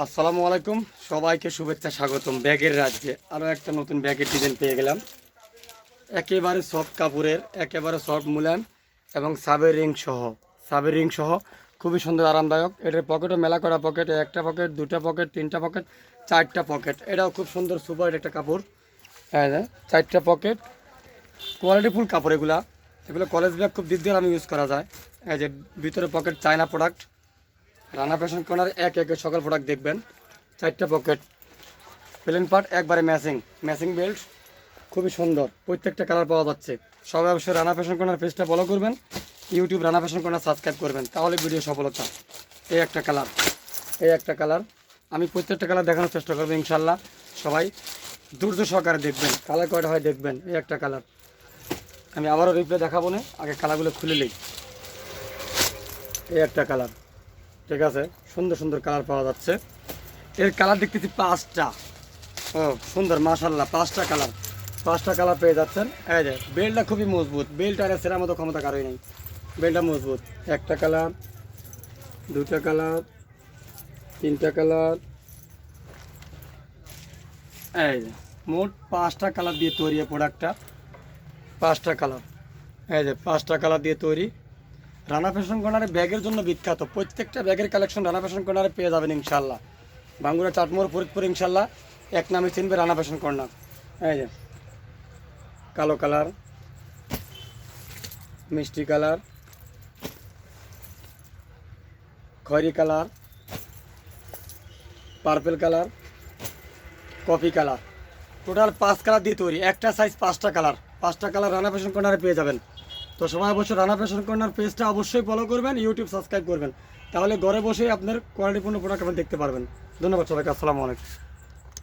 আসসালামু আলাইকুম, সবাইকে শুভেচ্ছা, স্বাগতম। ব্যাগের রাজ্যে আরও একটা নতুন ব্যাগের ডিজাইন পেয়ে গেলাম। একেবারে সফট কাপড়ের, একেবারে সফট মুলায়ম এবং সাবের রিং সহ খুবই সুন্দর আরামদায়ক। এটার পকেটও মেলা করা পকেট, একটা পকেট, দুটা পকেট, তিনটা পকেট, চারটা পকেট। এটাও খুব সুন্দর সুপার একটা কাপড়। হ্যাঁ, চারটা পকেট, কোয়ালিটিফুল কাপড়। এগুলো কলেজ ব্যাগ খুব দিক দিয়ে আমি ইউজ করা যায়। এই যে ভিতরে pocket, China product, Rana fashion corner এক একে সকল প্রোডাক্ট দেখবেন। চারটা পকেট, প্লেন পার্ট, একবারে ম্যাচিং বেল্ট, খুবই সুন্দর। প্রত্যেকটা কালার পাওয়া যাচ্ছে। সবাই অবশ্যই রানা ফ্যাশন কর্নার পেজটা ফলো করবেন, YouTube Rana fashion corner subscribe করবেন, তাহলে ভিডিও সফলতা। এই একটা কালার, আমি প্রত্যেকটা কালার দেখানোর চেষ্টা করবো ইনশাল্লাহ। সবাই ধৈর্য সহকারে দেখবেন, কালার কয়টা হয় দেখবেন। এই একটা কালার, আমি আবারও রিপ্লে দেখাবো না, আগে কালারগুলো খুলে নিই। এই একটা কালার, ঠিক আছে। সুন্দর সুন্দর কালার পাওয়া যাচ্ছে। এর কালার দেখতেছি পাঁচটা। ও সুন্দর, মাশাল্লাহ, পাঁচটা কালার পেয়ে যাচ্ছেন। এই যে বেল্টটা খুবই মজবুত, বেল্ট আর সেরার মতো ক্ষমতা কারোই নেই, বেল্টটা মজবুত। একটা কালার, দুটা কালার, তিনটা কালার, এই যে মোট পাঁচটা কালার দিয়ে তৈরি এই প্রোডাক্টটা। পাঁচটা কালার, এই যে পাঁচটা কালার দিয়ে তৈরি। রানা ফ্যাশন কর্নারে ব্যাগের জন্য বিখ্যাত। প্রত্যেকটা ব্যাগের কালেকশন রানা ফ্যাশন কর্নারে পেয়ে যাবেন ইনশাল্লাহ। বাঙ্গুরা, চাটমোড়, ফরিদপুর ইনশাল্লাহ এক নামে চিনবে রানা ফ্যাশন কর্নার। এই যে কালো কালার, মিষ্টি কালার, খয়েরি colour, purple colour, coffee colour, total 5 colour দিয়ে তৈরি। একটা সাইজ, পাঁচটা কালার রানা ফ্যাশন কর্নারে পেয়ে যাবেন। তো সবাই অবশ্যই রানা ফ্যাশন কর্নার পেজটা অবশ্যই ফলো করবেন, ইউটিউব সাবস্ক্রাইব করবেন, তাহলে ঘরে বসে আপনার কোয়ালিটিপূর্ণ প্রোডাক্ট আপনি দেখতে পারবেন। ধন্যবাদ সবাইকে, আসসালামু আলাইকুম।